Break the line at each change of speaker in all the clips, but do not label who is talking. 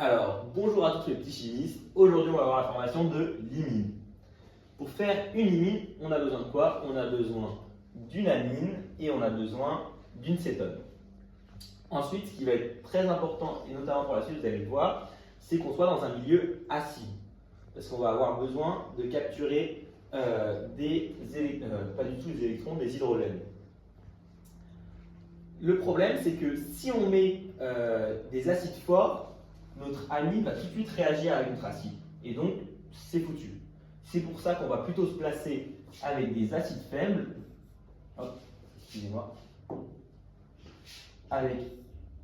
Alors, bonjour à tous les petits chimistes. Aujourd'hui, on va voir la formation de l'imine. Pour faire une imine, on a besoin de quoi? On a besoin d'une amine et on a besoin d'une cétone. Ensuite, ce qui va être très important, et notamment pour la suite, vous allez le voir, c'est qu'on soit dans un milieu acide. Parce qu'on va avoir besoin de capturer pas du tout des électrons, des hydrogènes. Le problème, c'est que si on met des acides forts, notre amine va tout de suite réagir avec notre acide. Et donc, c'est foutu. C'est pour ça qu'on va plutôt se placer avec des acides faibles. Hop, excusez-moi. Avec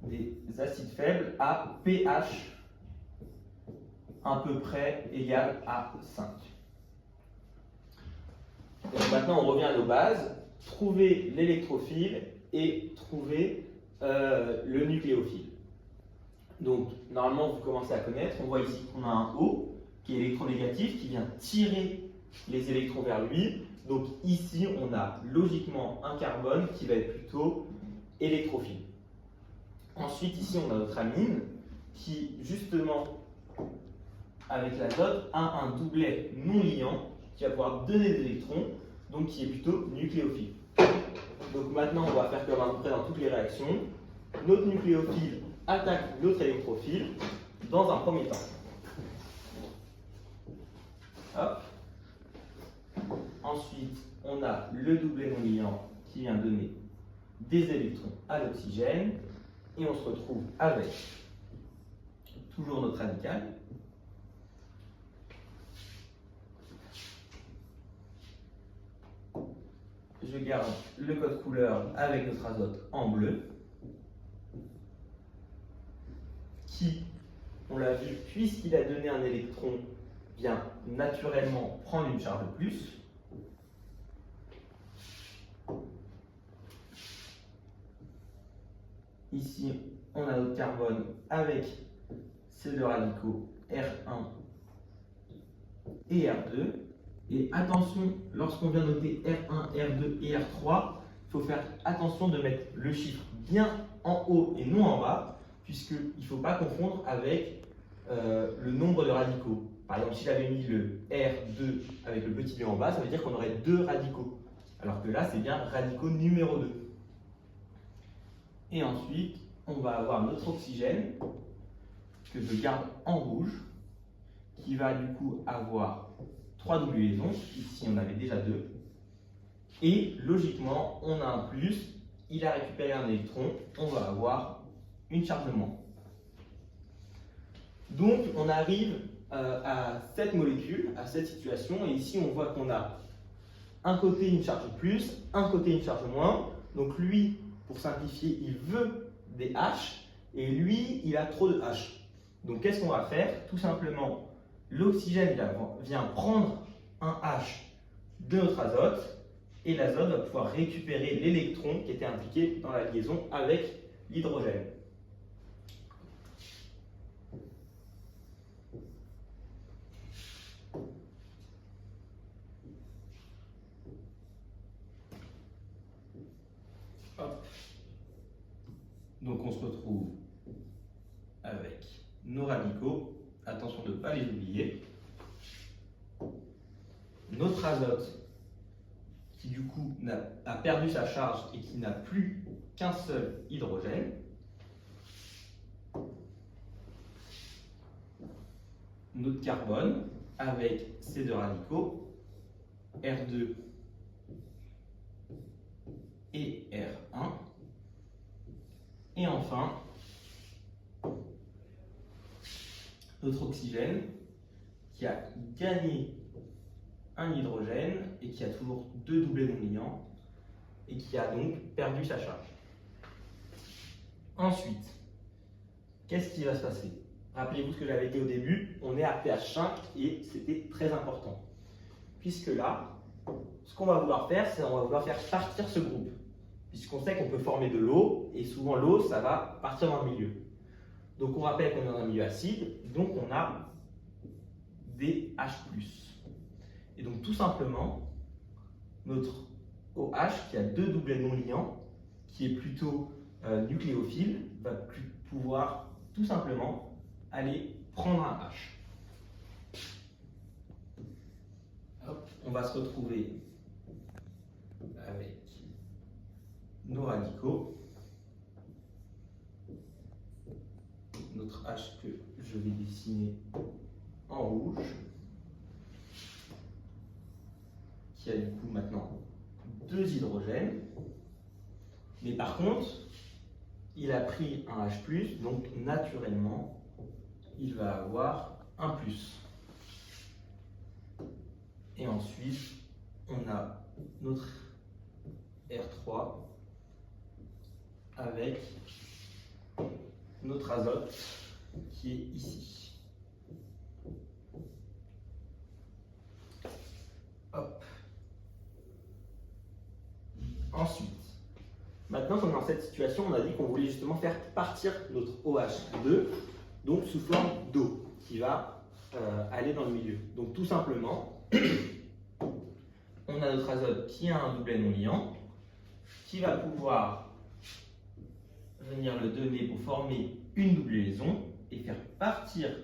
des acides faibles à pH à peu près égal à 5. Donc maintenant, on revient à nos bases. Trouver l'électrophile et trouver le nucléophile. Donc, normalement, vous commencez à connaître. On voit ici qu'on a un O qui est électronégatif, qui vient tirer les électrons vers lui. Donc ici, on a logiquement un carbone qui va être plutôt électrophile. Ensuite, ici, on a notre amine qui, justement, avec l'azote, a un doublet non liant qui va pouvoir donner des électrons, donc qui est plutôt nucléophile. Donc maintenant, on va faire comme à peu près dans toutes les réactions. Notre nucléophile attaque notre électrophile dans un premier temps. Hop. Ensuite, on a le doublet non liant qui vient donner des électrons à l'oxygène. Et on se retrouve avec toujours notre radical. Je garde le code couleur avec notre azote en bleu, qui, on l'a vu, puisqu'il a donné un électron, vient naturellement prendre une charge de plus. Ici, on a notre carbone avec ces deux radicaux R1 et R2. Et attention, lorsqu'on vient noter R1, R2 et R3, il faut faire attention de mettre le chiffre bien en haut et non en bas, puisqu'il ne faut pas confondre avec le nombre de radicaux. Par exemple, si j'avais mis le R2 avec le petit b en bas, ça veut dire qu'on aurait deux radicaux. Alors que là, c'est bien radicaux numéro 2. Et ensuite, on va avoir notre oxygène, que je garde en rouge, qui va du coup avoir 3 doubles liaisons. Ici, on avait déjà 2. Et logiquement, on a un plus, il a récupéré un électron, on va avoir une charge de moins. Donc, on arrive à cette molécule, à cette situation, et ici, on voit qu'on a un côté une charge de plus, un côté une charge de moins. Donc, lui, pour simplifier, il veut des H, et lui, il a trop de H. Donc, qu'est-ce qu'on va faire? Tout simplement, l'oxygène vient prendre un H de notre azote, et l'azote va pouvoir récupérer l'électron qui était impliqué dans la liaison avec l'hydrogène. Hop. Donc on se retrouve avec nos radicaux, attention de ne pas les oublier, notre azote qui du coup a perdu sa charge et qui n'a plus qu'un seul hydrogène, notre carbone avec ces deux radicaux, R2 et R1, et enfin notre oxygène qui a gagné un hydrogène et qui a toujours deux doublets non liants et qui a donc perdu sa charge. Ensuite, qu'est-ce qui va se passer? Rappelez-vous ce que j'avais dit au début, on est à pH 5 et c'était très important. Puisque là, ce qu'on va vouloir faire, c'est qu'on va vouloir faire partir ce groupe. Puisqu'on sait qu'on peut former de l'eau et souvent l'eau, ça va partir dans le milieu. Donc on rappelle qu'on est dans un milieu acide, donc on a des H+. Et donc tout simplement, notre OH qui a deux doublets non liants, qui est plutôt nucléophile, va pouvoir tout simplement aller prendre un H. Hop, on va se retrouver avec nos radicaux. Notre H que je vais dessiner en rouge, qui a du coup maintenant 2 hydrogènes. Mais par contre, il a pris un H+, donc naturellement, il va avoir un plus. Et ensuite, on a notre R3 avec notre azote qui est ici. Hop. Ensuite, maintenant qu'on est dans cette situation, on a dit qu'on voulait justement faire partir notre OH2, donc sous forme d'eau, qui va aller dans le milieu. Donc tout simplement, on a notre azote qui a un doublet non liant, qui va pouvoir venir le donner pour former une double liaison et faire partir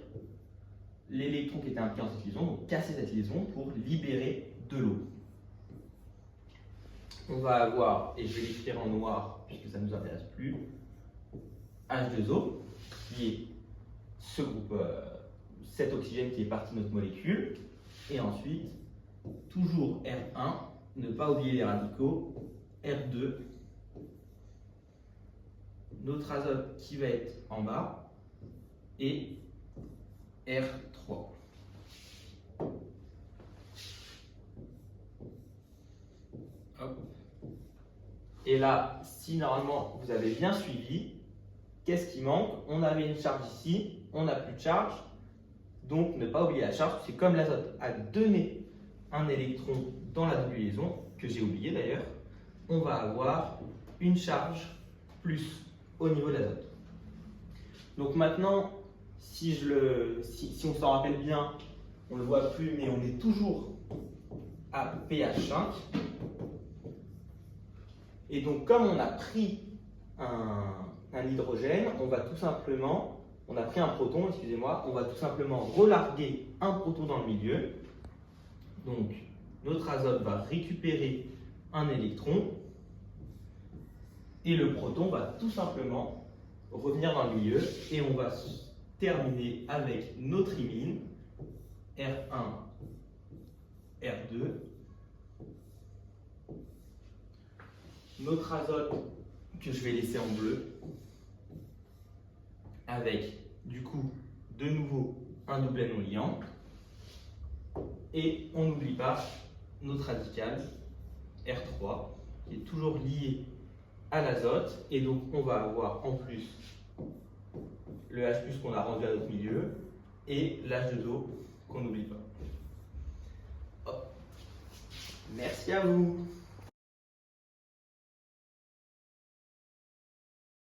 l'électron qui était impliqué dans cette liaison, donc casser cette liaison pour libérer de l'eau. On va avoir, et je vais l'écrire en noir puisque ça ne nous intéresse plus, H2O, qui est ce groupe, cet oxygène qui est parti de notre molécule. Et ensuite, toujours R1, ne pas oublier les radicaux, R2, notre azote qui va être en bas, et R3. Hop. Et là, si normalement vous avez bien suivi, qu'est-ce qui manque? On avait une charge ici, on n'a plus de charge. Donc ne pas oublier la charge, c'est comme l'azote a donné un électron dans la double liaison, que j'ai oublié d'ailleurs, on va avoir une charge plus au niveau de l'azote. Donc maintenant, si on s'en rappelle bien, on ne le voit plus, mais on est toujours à pH 5. Et donc, comme on a pris un hydrogène, on va tout simplement, on a pris un proton, excusez-moi, on va tout simplement relarguer un proton dans le milieu. Donc, notre azote va récupérer un électron et le proton va tout simplement revenir dans le milieu et on va terminer avec notre imine R1, R2. Notre azote que je vais laisser en bleu avec du coup de nouveau un doublet non liant et on n'oublie pas notre radical R3 qui est toujours lié à l'azote et donc on va avoir en plus le H+ qu'on a rendu à notre milieu et l'H2O qu'on n'oublie pas. Hop. Merci à vous.